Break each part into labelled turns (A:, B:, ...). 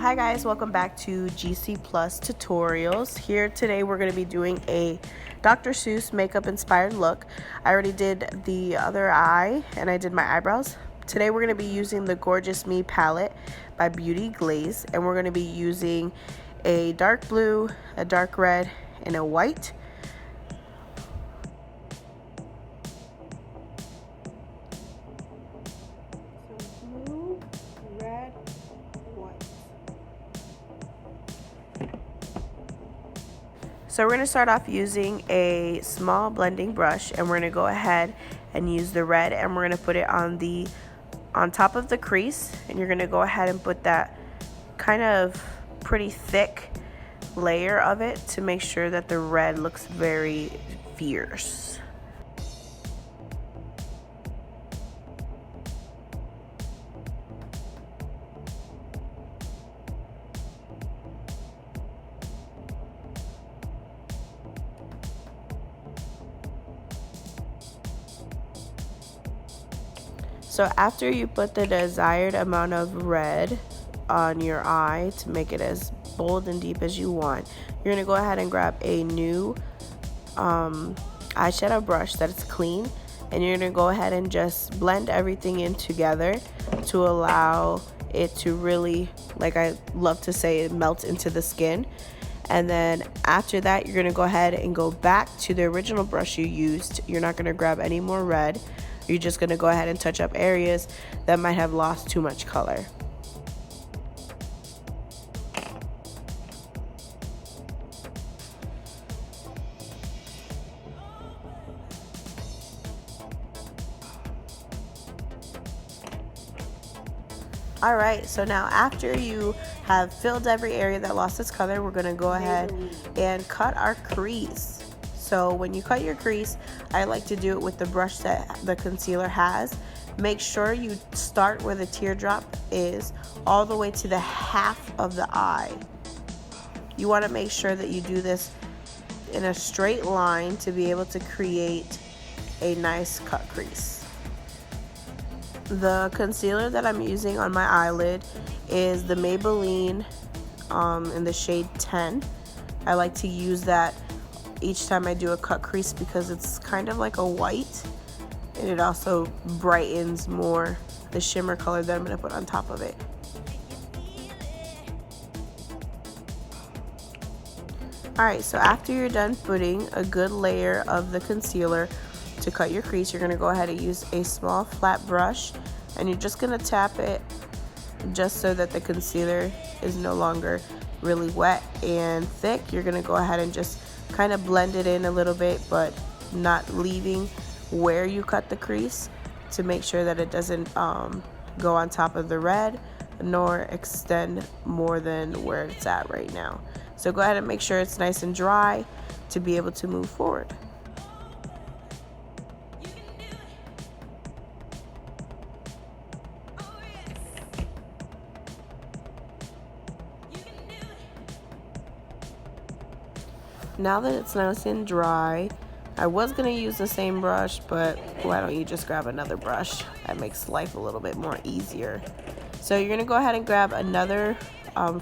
A: Hi guys, welcome back to GC Plus Tutorials. Here today we're going to be doing a Dr. Seuss makeup inspired look. I already did the other eye and I did my eyebrows. Today we're going to be using the Gorgeous Me palette by Beauty Glaze, and we're going to be using a dark blue, a dark red, and a white. Blue, red, white. So we're going to start off using a small blending brush, and we're going to go ahead and use the red, and we're going to put it on top of the crease, and you're going to go ahead and put that kind of pretty thick layer of it to make sure that the red looks very fierce. So after you put the desired amount of red on your eye to make it as bold and deep as you want, you're going to go ahead and grab a new eyeshadow brush that's clean, and you're going to go ahead and just blend everything in together to allow it to really, like I love to say, it melts into the skin. And then after that, you're going to go ahead and go back to the original brush you used. You're not going to grab any more red. You're just going to go ahead and touch up areas that might have lost too much color. Alright, so now after you have filled every area that lost its color, we're going to go ahead and cut our crease. So when you cut your crease, I like to do it with the brush that the concealer has. Make sure you start where the teardrop is all the way to the half of the eye. You want to make sure that you do this in a straight line to be able to create a nice cut crease. The concealer that I'm using on my eyelid is the Maybelline in the shade 10. I like to use that each time I do a cut crease because it's kind of like a white, and it also brightens more the shimmer color that I'm going to put on top of it. Alright, so after you're done putting a good layer of the concealer to cut your crease, you're going to go ahead and use a small flat brush, and you're just going to tap it just so that the concealer is no longer really wet and thick. You're going to go ahead and just kind of blend it in a little bit, but not leaving where you cut the crease, to make sure that it doesn't go on top of the red nor extend more than where it's at right now. So go ahead and make sure it's nice and dry to be able to move forward. Now that it's nice and dry, I was going to use the same brush, but why don't you just grab another brush? That makes life a little bit more easier. So you're going to go ahead and grab another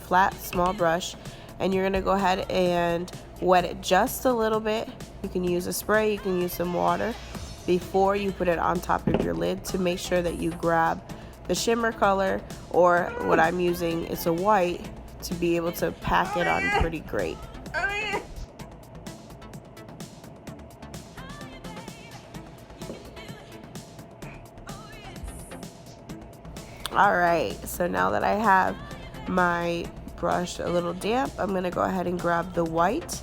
A: flat, small brush, and you're going to go ahead and wet it just a little bit. You can use a spray, you can use some water before you put it on top of your lid to make sure that you grab the shimmer color, or what I'm using is a white, to be able to pack it on pretty great. Alright, so now that I have my brush a little damp, I'm going to go ahead and grab the white,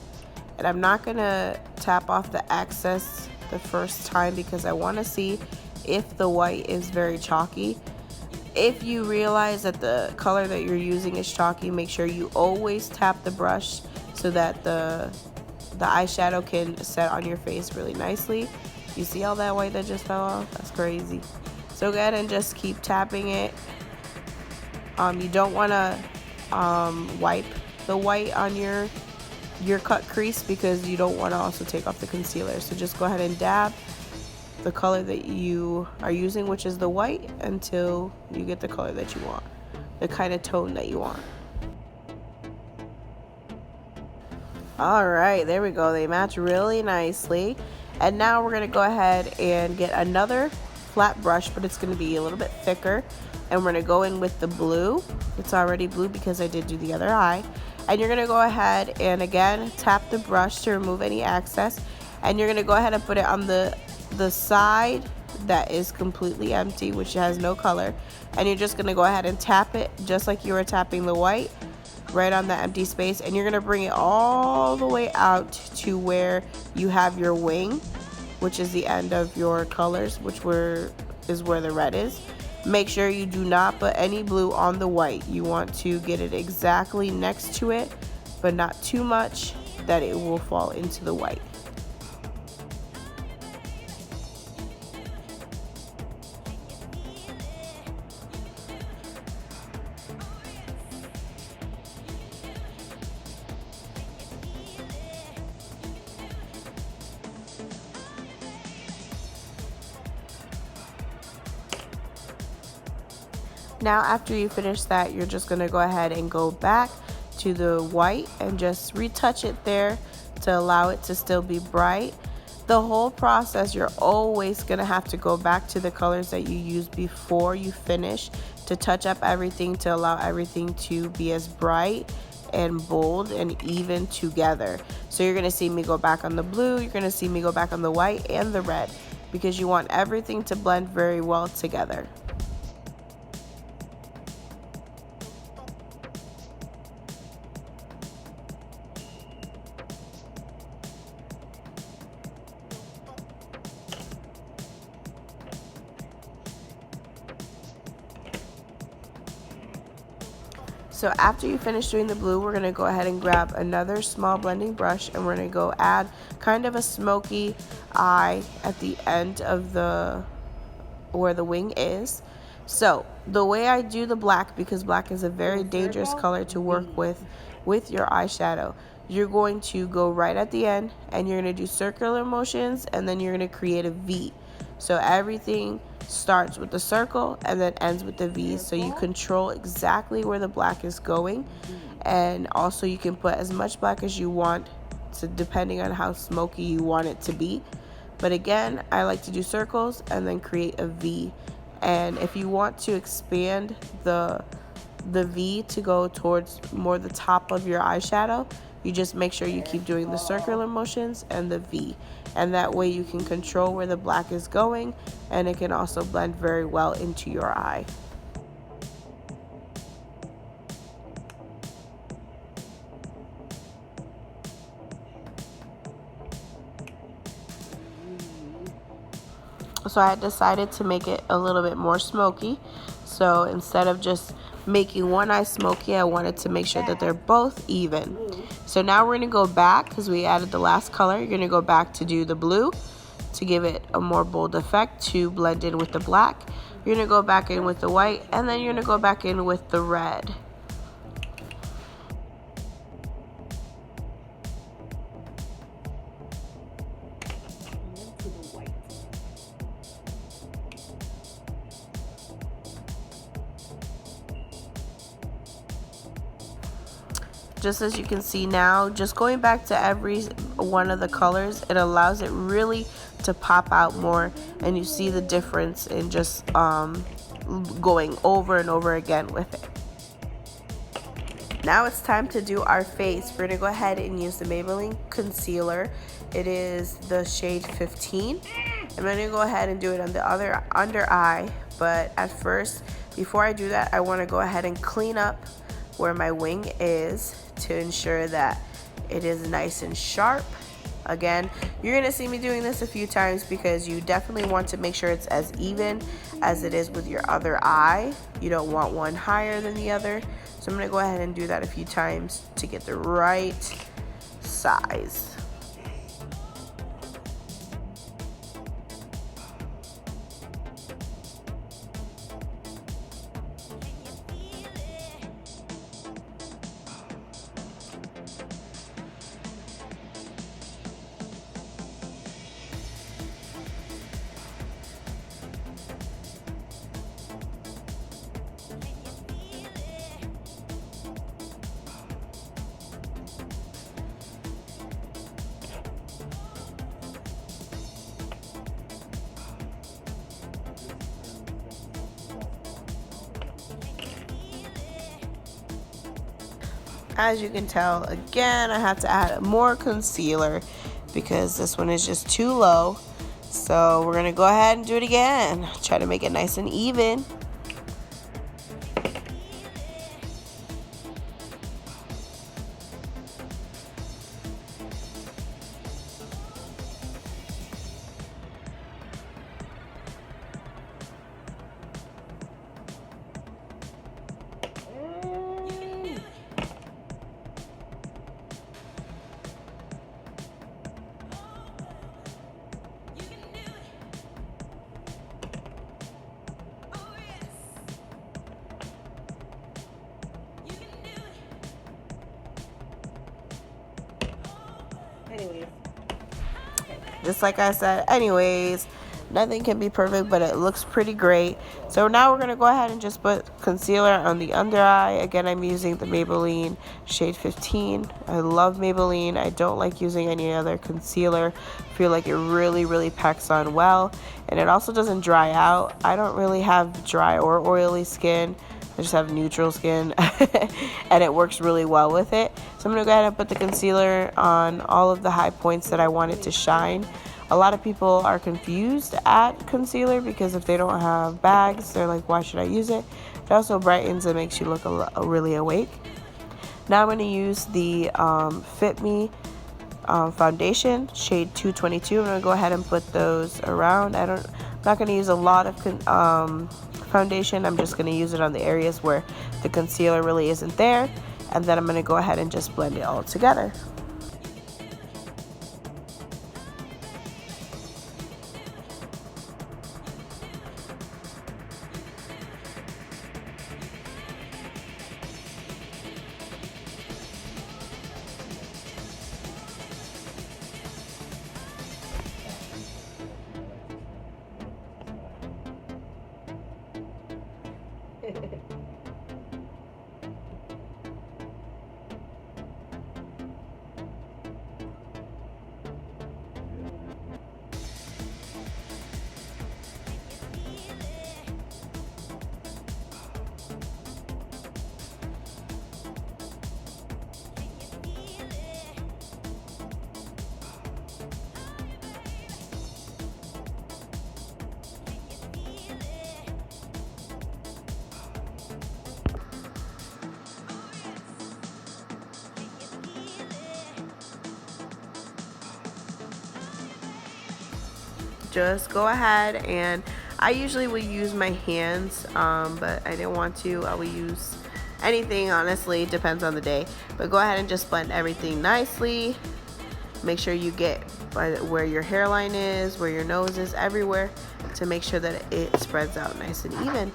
A: and I'm not going to tap off the excess the first time because I want to see if the white is very chalky. If you realize that the color that you're using is chalky, make sure you always tap the brush so that the eyeshadow can set on your face really nicely. You see all that white that just fell off? That's crazy. So go ahead and just keep tapping it. You don't want to wipe the white on your cut crease because you don't want to also take off the concealer. So just go ahead and dab the color that you are using, which is the white, until you get the color that you want, the kind of tone that you want. All right, there we go. They match really nicely. And now we're going to go ahead and get another flat brush, but it's going to be a little bit thicker. And we're going to go in with the blue. It's already blue because I did do the other eye. And you're going to go ahead and again tap the brush to remove any excess. And you're going to go ahead and put it on the side that is completely empty, which has no color. And you're just going to go ahead and tap it just like you were tapping the white, right on that empty space, and you're gonna bring it all the way out to where you have your wing, which is the end of your colors, is where the red is. Make sure you do not put any blue on the white. You want to get it exactly next to it, but not too much that it will fall into the white. Now after you finish that, you're just going to go ahead and go back to the white and just retouch it there to allow it to still be bright. The whole process, you're always going to have to go back to the colors that you used before you finish to touch up everything, to allow everything to be as bright and bold and even together. So you're going to see me go back on the blue, you're going to see me go back on the white and the red, because you want everything to blend very well together. So after you finish doing the blue, we're going to go ahead and grab another small blending brush, and we're going to go add kind of a smoky eye at the end of where the wing is. So the way I do the black, because black is a very dangerous color to work with your eyeshadow, you're going to go right at the end and you're going to do circular motions, and then you're going to create a V. So everything starts with the circle and then ends with the V, so you control exactly where the black is going. And also you can put as much black as you want, so depending on how smoky you want it to be. But again, I like to do circles and then create a V. And if you want to expand the V to go towards more the top of your eyeshadow, you just make sure you keep doing the circular motions and the V. And that way you can control where the black is going, and it can also blend very well into your eye. So I decided to make it a little bit more smoky. So instead of just making one eye smoky, I wanted to make sure that they're both even. So now we're going to go back, because we added the last color. You're going to go back to do the blue to give it a more bold effect, to blend in with the black. You're going to go back in with the white, and then you're going to go back in with the red. Just as you can see now, just going back to every one of the colors, it allows it really to pop out more, and you see the difference in just going over and over again with it. Now it's time to do our face. We're gonna go ahead and use the Maybelline concealer. It is the shade 15. I'm gonna go ahead and do it on the other under eye, but at first, before I do that, I wanna go ahead and clean up where my wing is to ensure that it is nice and sharp. Again, you're gonna see me doing this a few times because you definitely want to make sure it's as even as it is with your other eye. You don't want one higher than the other. So I'm gonna go ahead and do that a few times to get the right size. As you can tell, again, I have to add more concealer because this one is just too low. So we're gonna go ahead and do it again. Try to make it nice and even. Anyways, just like I said, nothing can be perfect, but it looks pretty great. So now we're going to go ahead and just put concealer on the under eye. Again, I'm using the Maybelline shade 15. I love Maybelline. I don't like using any other concealer. I feel like it really packs on well, and it also doesn't dry out. I don't really have dry or oily skin. I just have neutral skin and it works really well with it. So I'm going to go ahead and put the concealer on all of the high points that I want it to shine. A lot of people are confused at concealer because if they don't have bags, they're like, why should I use it? It also brightens and makes you look really awake. Now I'm going to use the Fit Me foundation, shade 222. I'm going to go ahead and put those around. I'm not going to use a lot of foundation. I'm just going to use it on the areas where the concealer really isn't there, and then I'm going to go ahead and just blend it all together. Just go ahead, and I usually would use my hands, but I didn't want to. I would use anything, honestly. It depends on the day. But go ahead and just blend everything nicely. Make sure you get where your hairline is, where your nose is, everywhere, to make sure that it spreads out nice and even.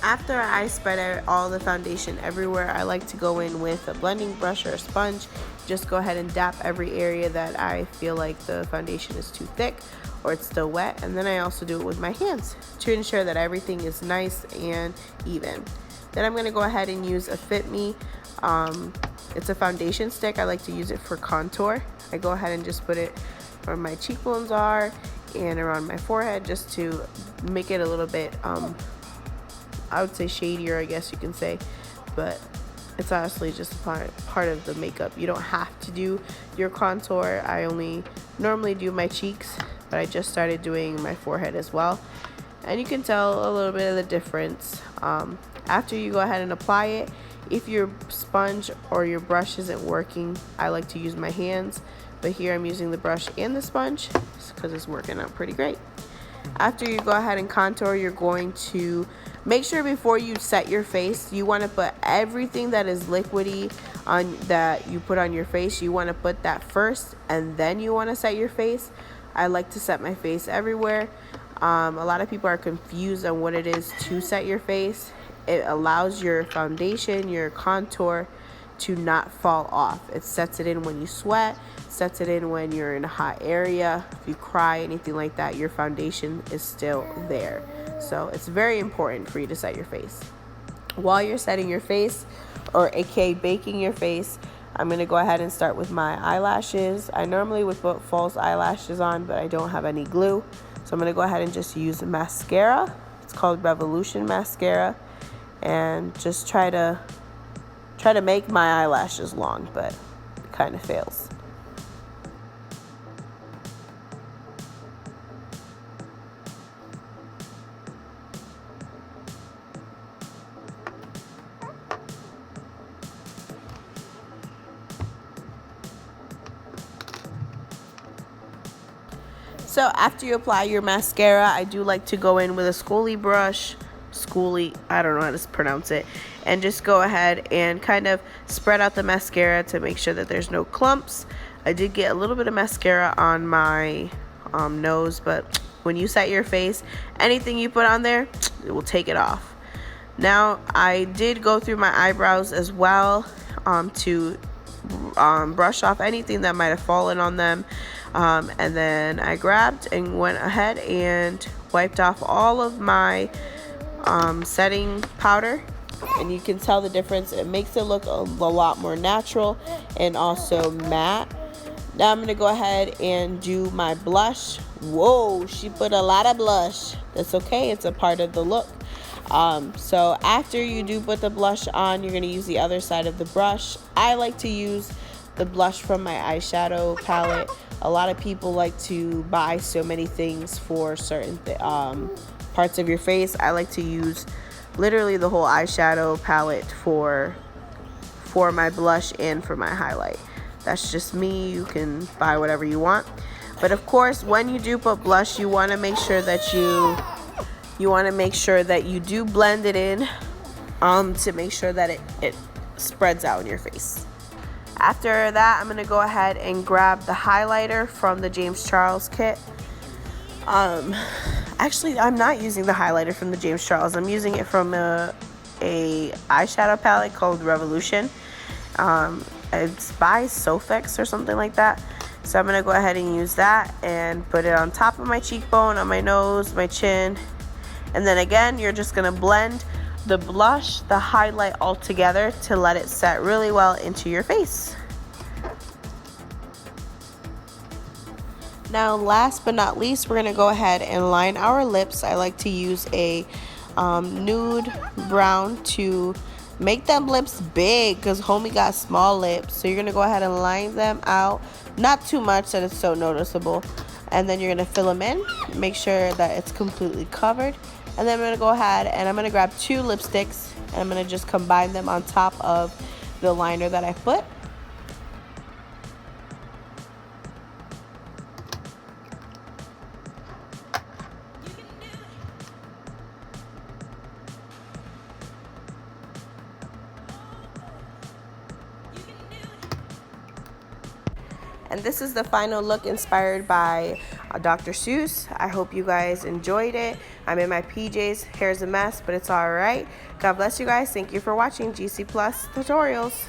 A: After I spread out all the foundation everywhere, I like to go in with a blending brush or a sponge. Just go ahead and dap every area that I feel like the foundation is too thick or it's still wet. And then I also do it with my hands to ensure that everything is nice and even. Then I'm going to go ahead and use a Fit Me. It's a foundation stick. I like to use it for contour. I go ahead and just put it where my cheekbones are and around my forehead, just to make it a little bit I would say shadier, I guess you can say, but it's honestly just a part of the makeup. You don't have to do your contour. I only normally do my cheeks, but I just started doing my forehead as well, and you can tell a little bit of the difference. After you go ahead and apply it, if your sponge or your brush isn't working, I like to use my hands, but here I'm using the brush and the sponge because it's working out pretty great. After you go ahead and contour, you're going to make sure before you set your face, you want to put everything that is liquidy on that you put on your face. You want to put that first, and then you want to set your face. I like to set my face everywhere. A lot of people are confused on what it is to set your face. It allows your foundation, your contour, to not fall off. It sets it in when you sweat, sets it in when you're in a hot area. If you cry, anything like that, your foundation is still there. So it's very important for you to set your face. While you're setting your face, or aka baking your face, I'm going to go ahead and start with my eyelashes. I normally would put false eyelashes on, but I don't have any glue. So I'm going to go ahead and just use mascara It's called Revolution mascara, and just try to make my eyelashes long, but it kind of fails. So after you apply your mascara, I do like to go in with a schoolie brush, I don't know how to pronounce it, and just go ahead and kind of spread out the mascara to make sure that there's no clumps. I did get a little bit of mascara on my nose, but when you set your face, anything you put on there, it will take it off. Now, I did go through my eyebrows as well to brush off anything that might have fallen on them. And then I grabbed and went ahead and wiped off all of my setting powder, and you can tell the difference. It makes it look a lot more natural and also matte. Now I'm going to go ahead and do my blush. Whoa, she put a lot of blush. That's okay, it's a part of the look. So after you do put the blush on, you're going to use the other side of the brush. I like to use the blush from my eyeshadow palette. A lot of people like to buy so many things for certain parts of your face. I like to use literally the whole eyeshadow palette for my blush and for my highlight. That's just me. You can buy whatever you want. But of course, when you do put blush, you want to make sure that you do blend it in to make sure that it spreads out in your face. After that, I'm going to go ahead and grab the highlighter from the James Charles kit. Actually, I'm not using the highlighter from the James Charles. I'm using it from a eyeshadow palette called Revolution. It's by Seuss or something like that. So I'm going to go ahead and use that and put it on top of my cheekbone, on my nose, my chin. And then again, you're just going to blend the blush, the highlight all together to let it set really well into your face. Now, last but not least, we're going to go ahead and line our lips. I like to use a nude brown to make them lips big because homie got small lips. So you're going to go ahead and line them out, not too much that it's so noticeable. And then you're going to fill them in, make sure that it's completely covered. And then I'm going to go ahead and I'm going to grab 2 lipsticks and I'm going to just combine them on top of the liner that I put. And this is the final look inspired by Dr. Seuss. I hope you guys enjoyed it. I'm in my PJs. Hair's a mess, but it's all right. God bless you guys. Thank you for watching GC Plus Tutorials.